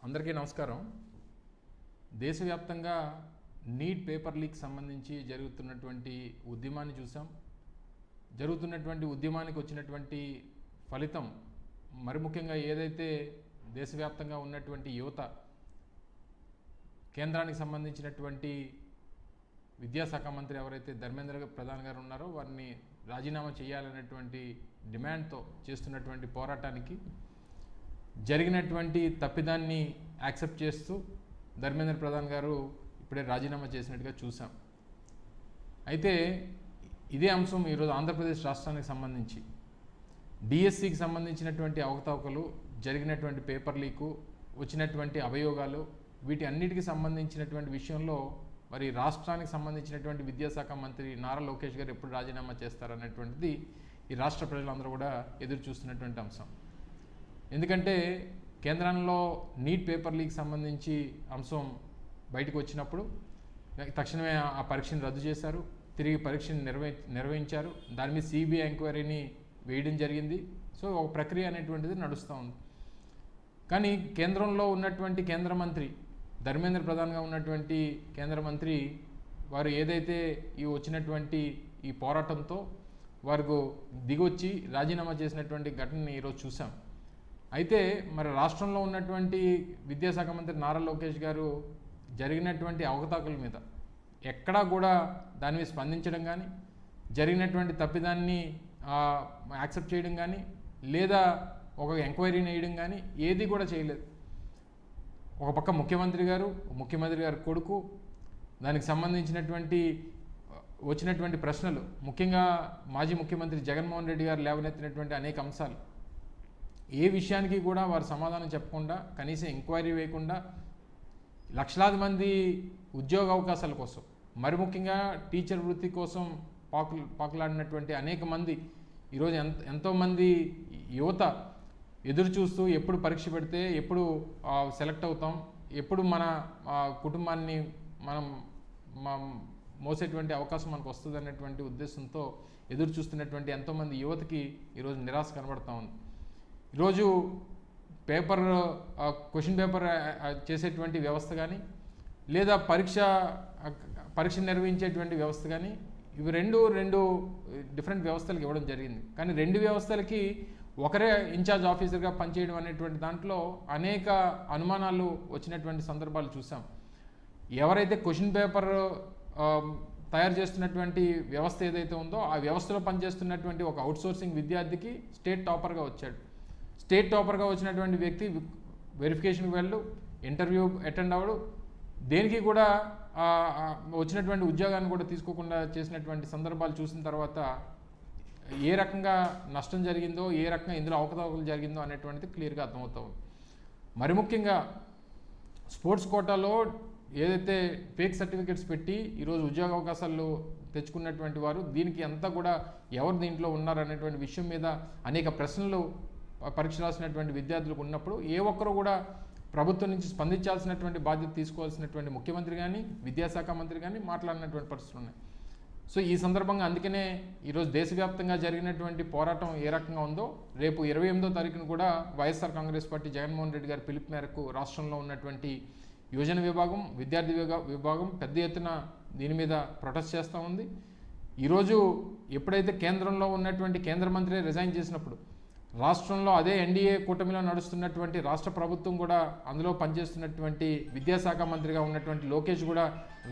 అందరికీ నమస్కారం. దేశవ్యాప్తంగా నీట్ పేపర్ లీక్ సంబంధించి జరుగుతున్నటువంటి ఉద్యమాన్ని చూసాం. జరుగుతున్నటువంటి ఉద్యమానికి వచ్చినటువంటి ఫలితం మరి ముఖ్యంగా ఏదైతే దేశవ్యాప్తంగా ఉన్నటువంటి యువత కేంద్రానికి సంబంధించినటువంటి విద్యాశాఖ మంత్రి ఎవరైతే ధర్మేంద్ర ప్రధాన్ గారు ఉన్నారో వారిని రాజీనామా చేయాలనేటువంటి డిమాండ్తో చేస్తున్నటువంటి పోరాటానికి జరిగినటువంటి తప్పిదాన్ని యాక్సెప్ట్ చేస్తూ ధర్మేంద్ర ప్రధాన్ గారు ఇప్పుడే రాజీనామా చేసినట్టుగా చూసాం. అయితే ఇదే అంశం ఈరోజు ఆంధ్రప్రదేశ్ రాష్ట్రానికి సంబంధించి డిఎస్సికి సంబంధించినటువంటి అవకతవకలు, జరిగినటువంటి పేపర్ లీకు, వచ్చినటువంటి అభియోగాలు, వీటి అన్నిటికీ సంబంధించినటువంటి విషయంలో మరి రాష్ట్రానికి సంబంధించినటువంటి విద్యాశాఖ మంత్రి నారా లోకేష్ గారు ఎప్పుడు రాజీనామా చేస్తారనేటువంటిది ఈ రాష్ట్ర ప్రజలందరూ కూడా ఎదురు చూస్తున్నటువంటి అంశం. ఎందుకంటే కేంద్రంలో నీట్ పేపర్ లీక్ సంబంధించి అంశం బయటకు వచ్చినప్పుడు తక్షణమే ఆ పరీక్షను రద్దు చేశారు, తిరిగి పరీక్షను నిర్వహించారు. దాని మీద సిబిఐ ఎంక్వైరీని వేయడం జరిగింది. సో ఒక ప్రక్రియ అనేటువంటిది నడుస్తూ ఉంది. కానీ కేంద్రంలో ఉన్నటువంటి కేంద్ర మంత్రి ధర్మేంద్ర ప్రధాన్గా ఉన్నటువంటి కేంద్ర మంత్రి వారు ఏదైతే ఈ వచ్చినటువంటి ఈ పోరాటంతో వారికి దిగొచ్చి రాజీనామా చేసినటువంటి ఘటనని ఈరోజు చూసాం. అయితే మరి రాష్ట్రంలో ఉన్నటువంటి విద్యాశాఖ మంత్రి నారా లోకేష్ గారు జరిగినటువంటి అవకతవకల మీద ఎక్కడా కూడా దాని మీద స్పందించడం కానీ, జరిగినటువంటి తప్పిదాన్ని యాక్సెప్ట్ చేయడం కానీ, లేదా ఒక ఎంక్వైరీని వేయడం కానీ ఏది కూడా చేయలేదు. ఒక పక్క ముఖ్యమంత్రి గారు కొడుకు దానికి సంబంధించినటువంటి వచ్చినటువంటి ప్రశ్నలు, ముఖ్యంగా మాజీ ముఖ్యమంత్రి జగన్మోహన్ రెడ్డి గారు లేవనెత్తినటువంటి అనేక అంశాలు, ఏ విషయానికి కూడా వారు సమాధానం చెప్పకుండా, కనీసం ఎంక్వైరీ వేయకుండా లక్షలాది మంది ఉద్యోగ అవకాశాల కోసం, మరి ముఖ్యంగా టీచర్ వృత్తి కోసం పాకులాడినటువంటి అనేక మంది ఈరోజు ఎంతోమంది యువత ఎదురు చూస్తూ ఎప్పుడు పరీక్ష పెడితే ఎప్పుడు సెలెక్ట్ అవుతాం, ఎప్పుడు మన కుటుంబాన్ని మనం మోసేటువంటి అవకాశం మనకు వస్తుంది అన్నటువంటి ఉద్దేశంతో ఎదురు చూస్తున్నటువంటి ఎంతోమంది యువతకి ఈరోజు నిరాశ కనబడుతూ ఉంది. ఈరోజు క్వశ్చన్ పేపర్ చేసేటువంటి వ్యవస్థ కానీ, లేదా పరీక్ష నిర్వహించేటువంటి వ్యవస్థ కానీ, ఇవి రెండు డిఫరెంట్ వ్యవస్థలకు ఇవ్వడం జరిగింది. కానీ రెండు వ్యవస్థలకి ఒకరే ఇన్ఛార్జ్ ఆఫీసర్గా పనిచేయడం అనేటువంటి దాంట్లో అనేక అనుమానాలు వచ్చినటువంటి సందర్భాలు చూసాం. ఎవరైతే క్వశ్చన్ పేపర్ తయారు చేస్తున్నటువంటి వ్యవస్థ ఏదైతే ఉందో ఆ వ్యవస్థలో పనిచేస్తున్నటువంటి ఒక అవుట్సోర్సింగ్ విద్యార్థికి స్టేట్ టాపర్గా వచ్చాడు. స్టేట్ టాపర్గా వచ్చినటువంటి వ్యక్తి వెరిఫికేషన్కి వెళ్ళు, ఇంటర్వ్యూ అటెండ్ అవ్వడు, దేనికి కూడా వచ్చినటువంటి ఉద్యోగాన్ని కూడా తీసుకోకుండా చేసినటువంటి సందర్భాలు చూసిన తర్వాత ఏ రకంగా నష్టం జరిగిందో, ఏ రకంగా ఇందులో అవకతవకలు జరిగిందో అనేటువంటిది క్లియర్గా అర్థమవుతుంది. మరి ముఖ్యంగా స్పోర్ట్స్ కోటాలో ఏదైతే ఫేక్ సర్టిఫికెట్స్ పెట్టి ఈరోజు ఉద్యోగ అవకాశాలు తెచ్చుకున్నటువంటి వారు, దీనికి అంతా కూడా ఎవరు దీంట్లో ఉన్నారు అనేటువంటి విషయం మీద అనేక ప్రశ్నలు పరీక్ష రాసినటువంటి విద్యార్థులకు ఉన్నప్పుడు ఏ ఒక్కరు కూడా ప్రభుత్వం నుంచి స్పందించాల్సినటువంటి బాధ్యత తీసుకోవాల్సినటువంటి ముఖ్యమంత్రి కానీ, విద్యాశాఖ మంత్రి కానీ మాట్లాడినటువంటి పరిస్థితులు ఉన్నాయి. సో ఈ సందర్భంగా అందుకనే ఈరోజు దేశవ్యాప్తంగా జరిగినటువంటి పోరాటం ఏ రకంగా ఉందో, రేపు 28వ తారీఖున కూడా వైఎస్ఆర్ కాంగ్రెస్ పార్టీ జగన్మోహన్ రెడ్డి గారి పిలుపు మేరకు రాష్ట్రంలో ఉన్నటువంటి యువజన విభాగం, విద్యార్థి విభాగం పెద్ద ఎత్తున దీని మీద ప్రొటెస్ట్ చేస్తూ ఉంది. ఈరోజు ఎప్పుడైతే కేంద్రంలో ఉన్నటువంటి కేంద్ర మంత్రి రిజైన్ చేసినప్పుడు రాష్ట్రంలో అదే ఎన్డీఏ కూటమిలో నడుస్తున్నటువంటి రాష్ట్ర ప్రభుత్వం కూడా అందులో పనిచేస్తున్నటువంటి విద్యాశాఖ మంత్రిగా ఉన్నటువంటి లోకేష్ కూడా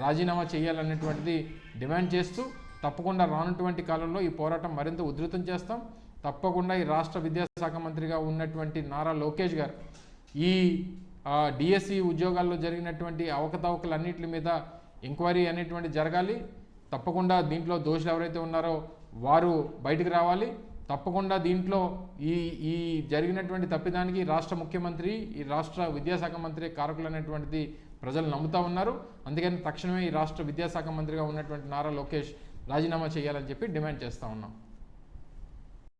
రాజీనామా చేయాలనేటువంటిది డిమాండ్ చేస్తూ తప్పకుండా రానున్నటువంటి కాలంలో ఈ పోరాటం మరింత ఉధృతం చేస్తాం. తప్పకుండా ఈ రాష్ట్ర విద్యాశాఖ మంత్రిగా ఉన్నటువంటి నారా లోకేష్ గారు ఈ డిఎస్సి ఉద్యోగాల్లో జరిగినటువంటి అవకతవకలన్నింటి మీద ఎంక్వైరీ అనేటువంటి జరగాలి. తప్పకుండా దీంట్లో దోషులు ఎవరైతే ఉన్నారో వారు బయటకు రావాలి. తప్పకుండా దీంట్లో ఈ జరిగినటువంటి తప్పిదానికి రాష్ట్ర ముఖ్యమంత్రి, ఈ రాష్ట్ర విద్యాశాఖ మంత్రి కారకులు అనేటువంటిది ప్రజలు నమ్ముతూ ఉన్నారు. అందుకని తక్షణమే ఈ రాష్ట్ర విద్యాశాఖ మంత్రిగా ఉన్నటువంటి నారా లోకేష్ రాజీనామా చేయాలని చెప్పి డిమాండ్ చేస్తూ ఉన్నాం.